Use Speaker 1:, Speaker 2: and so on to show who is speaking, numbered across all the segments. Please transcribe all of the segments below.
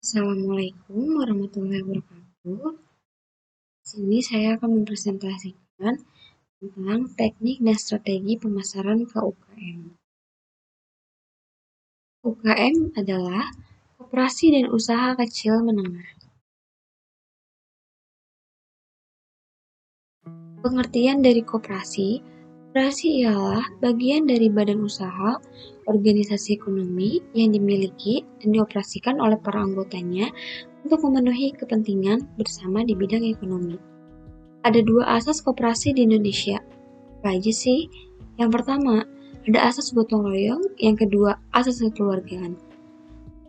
Speaker 1: Assalamualaikum warahmatullahi wabarakatuh. Di sini saya akan mempresentasikan tentang teknik dan strategi pemasaran ke UKM. UKM adalah koperasi dan usaha kecil menengah. Pengertian dari koperasi, koperasi ialah bagian dari badan usaha, organisasi ekonomi yang dimiliki dan dioperasikan oleh para anggotanya untuk memenuhi kepentingan bersama di bidang ekonomi. Ada dua asas koperasi di Indonesia. Apa aja sih? Yang pertama, ada asas gotong royong, yang kedua, asas kekeluargaan.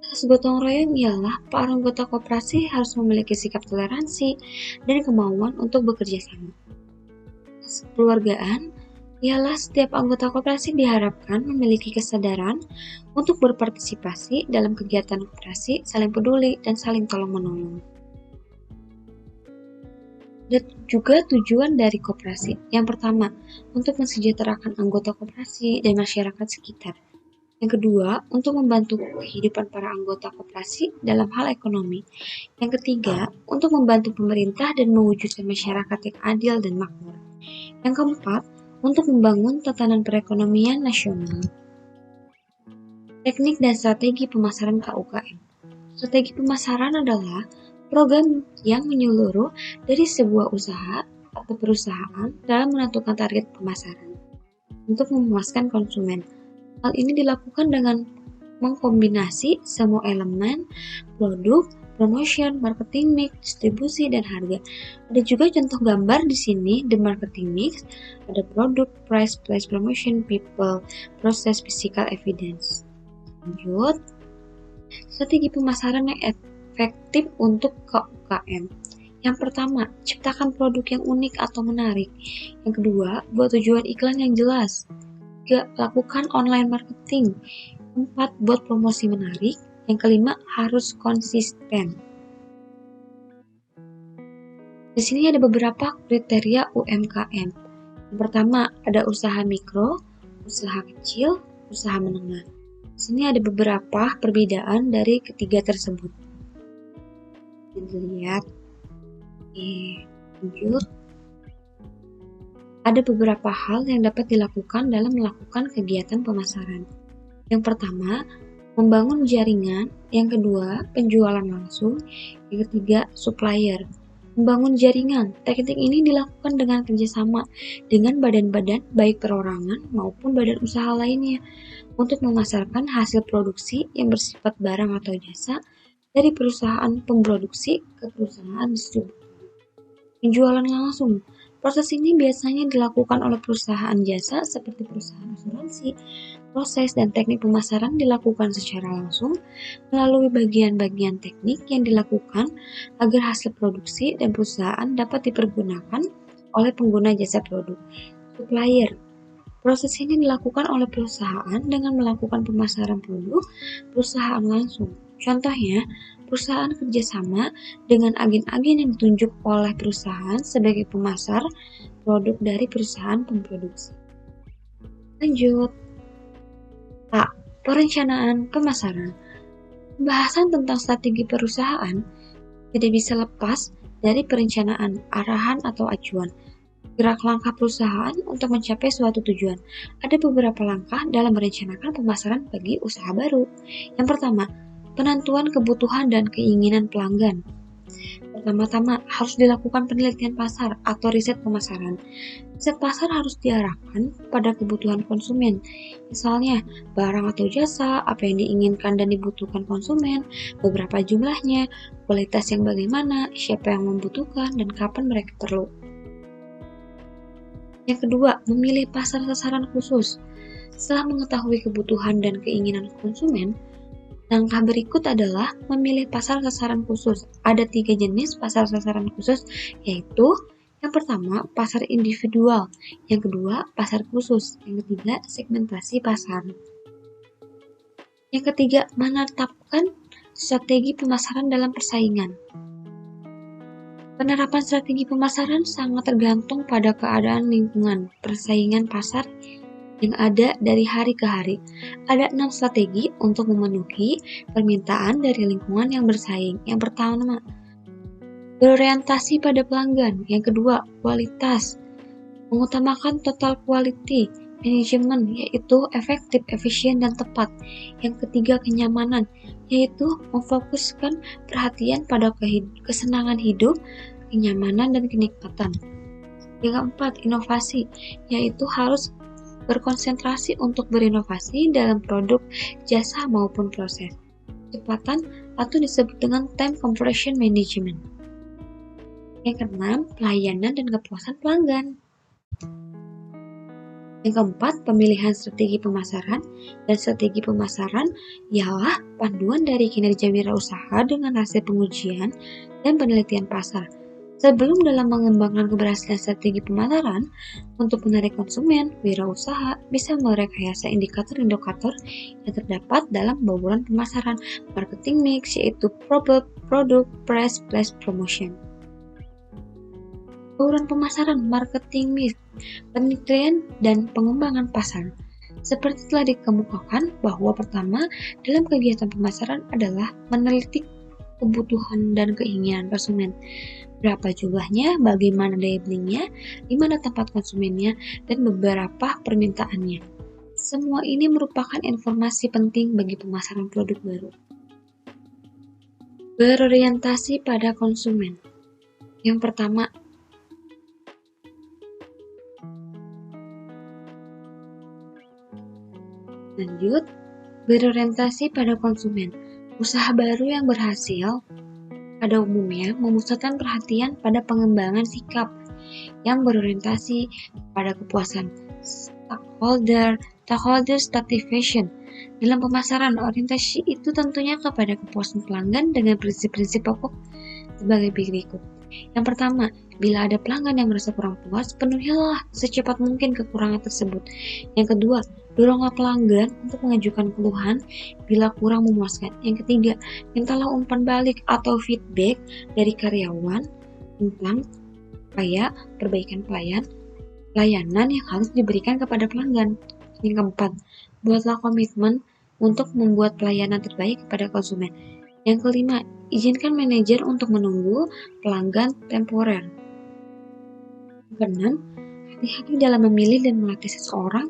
Speaker 1: Asas gotong royong ialah para anggota koperasi harus memiliki sikap toleransi dan kemauan untuk bekerja sama. Asas kekeluargaan ialah setiap anggota koperasi diharapkan memiliki kesadaran untuk berpartisipasi dalam kegiatan koperasi, saling peduli, dan saling tolong-menolong. Dan juga tujuan dari koperasi. Yang pertama, untuk mensejahterakan anggota koperasi dan masyarakat sekitar. Yang kedua, untuk membantu kehidupan para anggota koperasi dalam hal ekonomi. Yang ketiga, untuk membantu pemerintah dan mewujudkan masyarakat yang adil dan makmur. Yang keempat, untuk membangun tatanan perekonomian nasional. Teknik dan strategi pemasaran KUKM. Strategi pemasaran adalah program yang menyeluruh dari sebuah usaha atau perusahaan dalam menentukan target pemasaran untuk memuaskan konsumen. Hal ini dilakukan dengan mengkombinasi semua elemen produk, promotion, marketing mix, distribusi, dan harga. Ada juga contoh gambar di sini, the marketing mix, ada produk, price, place, promotion, people, proses, physical evidence. Lanjut, strategi pemasaran yang efektif untuk UKM. Yang pertama, ciptakan produk yang unik atau menarik. Yang kedua, buat tujuan iklan yang jelas. Ketiga, lakukan online marketing. Keempat, buat promosi menarik. Yang kelima, harus konsisten. Di sini ada beberapa kriteria UMKM. Yang pertama, ada usaha mikro, usaha kecil, usaha menengah. Di sini ada beberapa perbedaan dari ketiga tersebut. Dilihat. Lanjut. Ada beberapa hal yang dapat dilakukan dalam melakukan kegiatan pemasaran. Yang pertama, membangun jaringan. Yang kedua, penjualan langsung. Yang ketiga, supplier. Membangun jaringan. Teknik ini dilakukan dengan kerjasama dengan badan-badan baik perorangan maupun badan usaha lainnya untuk memasarkan hasil produksi yang bersifat barang atau jasa dari perusahaan pemproduksi ke perusahaan distributor. Penjualan langsung. Proses ini biasanya dilakukan oleh perusahaan jasa seperti perusahaan asuransi. Proses dan teknik pemasaran dilakukan secara langsung melalui bagian-bagian teknik yang dilakukan agar hasil produksi dan perusahaan dapat dipergunakan oleh pengguna jasa produk. Supplier. Proses ini dilakukan oleh perusahaan dengan melakukan pemasaran produk perusahaan langsung. Contohnya, perusahaan kerjasama dengan agen-agen yang ditunjuk oleh perusahaan sebagai pemasar produk dari perusahaan pemproduksi. Lanjut. A. Perencanaan pemasaran. Pembahasan tentang strategi perusahaan tidak bisa lepas dari perencanaan, arahan atau acuan. Gerak langkah perusahaan untuk mencapai suatu tujuan. Ada beberapa langkah dalam merencanakan pemasaran bagi usaha baru. Yang pertama, penentuan kebutuhan dan keinginan pelanggan. Pertama-tama, harus dilakukan penelitian pasar atau riset pemasaran. Riset pasar harus diarahkan pada kebutuhan konsumen. Misalnya, barang atau jasa, apa yang diinginkan dan dibutuhkan konsumen, beberapa jumlahnya, kualitas yang bagaimana, siapa yang membutuhkan, dan kapan mereka perlu. Yang kedua, memilih pasar sasaran khusus. Setelah mengetahui kebutuhan dan keinginan konsumen, langkah berikut adalah memilih pasar sasaran khusus. Ada 3 jenis pasar sasaran khusus, yaitu yang pertama, pasar individual. Yang kedua, pasar khusus. Yang ketiga, segmentasi pasar. Yang ketiga, menetapkan strategi pemasaran dalam persaingan. Penerapan strategi pemasaran sangat tergantung pada keadaan lingkungan, persaingan pasar yang ada dari hari ke hari. Ada 6 strategi untuk memenuhi permintaan dari lingkungan yang bersaing. Yang pertama, berorientasi pada pelanggan. Yang kedua, kualitas. Mengutamakan total quality management, yaitu efektif, efisien, dan tepat. Yang ketiga, kenyamanan, yaitu memfokuskan perhatian pada kesenangan hidup, kenyamanan, dan kenikmatan. Yang keempat, inovasi, yaitu harus berkonsentrasi untuk berinovasi dalam produk, jasa, maupun proses. Kecepatan atau disebut dengan time compression management. Yang keenam, pelayanan dan kepuasan pelanggan. Yang keempat, pemilihan strategi pemasaran. Dan strategi pemasaran ialah panduan dari kinerja wirausaha dengan hasil pengujian dan penelitian pasar. Sebelum dalam mengembangkan keberhasilan strategi pemasaran, untuk menarik konsumen, wirausaha bisa merekayasa indikator-indikator yang terdapat dalam bauran pemasaran, marketing mix, yaitu product, price, place, promotion. Bauran pemasaran, marketing mix, penelitian, dan pengembangan pasar. Seperti telah dikemukakan bahwa pertama dalam kegiatan pemasaran adalah meneliti kebutuhan dan keinginan konsumen. Berapa jumlahnya, bagaimana daya belinya, di mana tempat konsumennya, dan beberapa permintaannya. Semua ini merupakan informasi penting bagi pemasaran produk baru. Berorientasi pada konsumen. Yang pertama, lanjut, berorientasi pada konsumen. Usaha baru yang berhasil pada umumnya memusatkan perhatian pada pengembangan sikap yang berorientasi pada kepuasan stakeholder satisfaction. Dalam pemasaran, orientasi itu tentunya kepada kepuasan pelanggan dengan prinsip-prinsip pokok sebagai berikut. Yang pertama, bila ada pelanggan yang merasa kurang puas, penuhilah secepat mungkin kekurangan tersebut. Yang kedua, doronglah pelanggan untuk mengajukan keluhan bila kurang memuaskan. Yang ketiga, mintalah umpan balik atau feedback dari karyawan tentang perbaikan pelayanan yang harus diberikan kepada pelanggan. Yang keempat, buatlah komitmen untuk membuat pelayanan terbaik kepada konsumen. Yang kelima, izinkan manajer untuk menunggu pelanggan temporer. Yang keenam, hati-hati dalam memilih dan melatih seseorang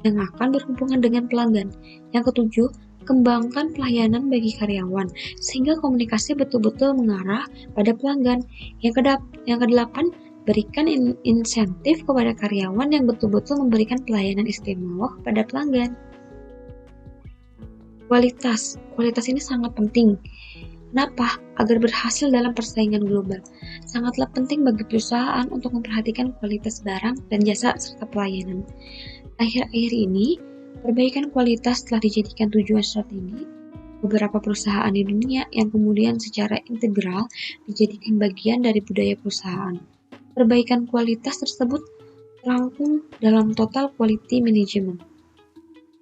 Speaker 1: yang akan berhubungan dengan pelanggan. Yang ketujuh, kembangkan pelayanan bagi karyawan sehingga komunikasi betul-betul mengarah pada pelanggan. Yang kedelapan, berikan insentif kepada karyawan yang betul-betul memberikan pelayanan istimewa kepada pelanggan. Kualitas ini sangat penting. Kenapa? Agar berhasil dalam persaingan global. Sangatlah penting bagi perusahaan untuk memperhatikan kualitas barang dan jasa serta pelayanan. Akhir-akhir ini, perbaikan kualitas telah dijadikan tujuan strategi beberapa perusahaan di dunia yang kemudian secara integral dijadikan bagian dari budaya perusahaan. Perbaikan kualitas tersebut terangkum dalam total quality management.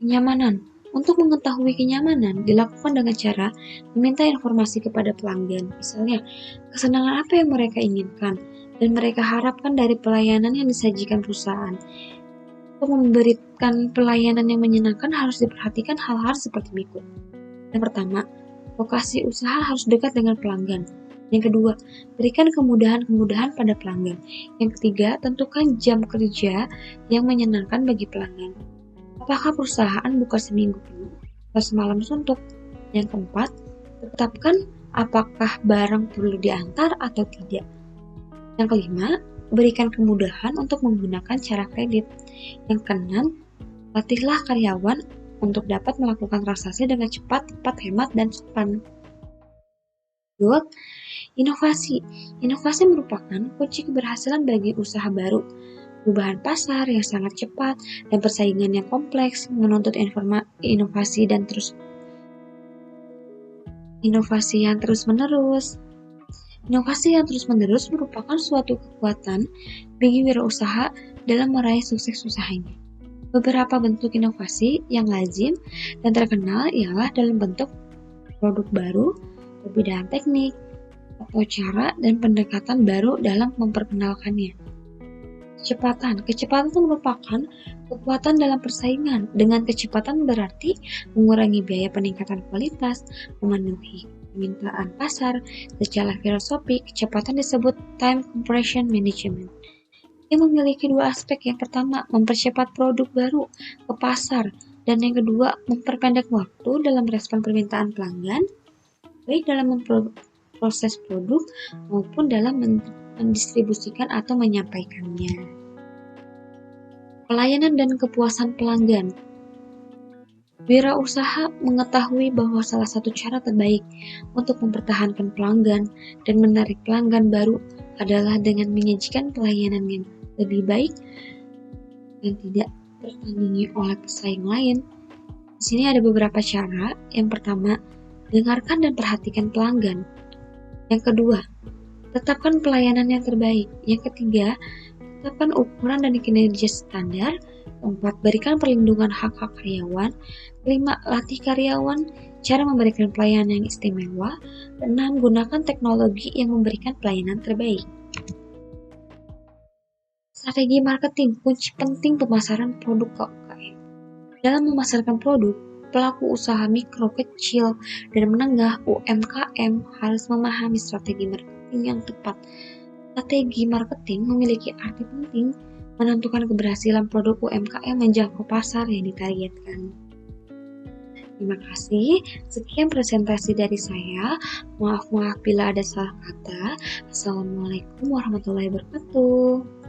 Speaker 1: Kenyamanan. Untuk mengetahui kenyamanan dilakukan dengan cara meminta informasi kepada pelanggan, misalnya kesenangan apa yang mereka inginkan dan mereka harapkan dari pelayanan yang disajikan perusahaan. Untuk memberikan pelayanan yang menyenangkan harus diperhatikan hal-hal seperti berikut. Yang pertama, lokasi usaha harus dekat dengan pelanggan. Yang kedua, berikan kemudahan-kemudahan pada pelanggan. Yang ketiga, tentukan jam kerja yang menyenangkan bagi pelanggan. Apakah perusahaan buka seminggu penuh atau semalam suntuk? Yang keempat, tetapkan apakah barang perlu diantar atau tidak. Yang kelima, berikan kemudahan untuk menggunakan cara kredit. Yang keenam, latihlah karyawan untuk dapat melakukan transaksi dengan cepat, tepat, hemat, dan sopan. Kedua, inovasi. Inovasi merupakan kunci keberhasilan bagi usaha baru. Perubahan pasar yang sangat cepat dan persaingan yang kompleks menuntut inovasi yang terus-menerus. Inovasi yang terus-menerus merupakan suatu kekuatan bagi wirausaha dalam meraih sukses usahanya. Beberapa bentuk inovasi yang lazim dan terkenal ialah dalam bentuk produk baru, perbedaan teknik, atau cara dan pendekatan baru dalam memperkenalkannya. Kecepatan. Kecepatan itu merupakan kekuatan dalam persaingan. Dengan kecepatan berarti mengurangi biaya peningkatan kualitas, memenuhi permintaan pasar. Secara filosofi, kecepatan disebut time compression management. Yang memiliki dua aspek. Yang pertama, mempercepat produk baru ke pasar. Dan yang kedua, memperpendek waktu dalam respon permintaan pelanggan, baik dalam memproses produk maupun dalam mendistribusikan atau menyampaikannya. Pelayanan dan kepuasan pelanggan. Wirausaha mengetahui bahwa salah satu cara terbaik untuk mempertahankan pelanggan dan menarik pelanggan baru adalah dengan menyajikan pelayanan yang lebih baik dan tidak tertandingi oleh pesaing lain. Di sini ada beberapa cara. Yang pertama, dengarkan dan perhatikan pelanggan. Yang kedua, tetapkan pelayanan yang terbaik. Yang ketiga, tetapkan ukuran dan kinerja standar. Keempat, berikan perlindungan hak-hak karyawan. Kelima, latih karyawan cara memberikan pelayanan yang istimewa. Keenam, gunakan teknologi yang memberikan pelayanan terbaik. Strategi marketing, kunci penting pemasaran produk ke UMKM. Dalam memasarkan produk, pelaku usaha mikro, kecil, dan menengah UMKM harus memahami strategi marketing yang tepat. Strategi marketing memiliki arti penting menentukan keberhasilan produk UMKM menjangkau pasar yang ditargetkan. Terima kasih. Sekian presentasi dari saya. Maaf bila ada salah kata. Assalamualaikum warahmatullahi wabarakatuh.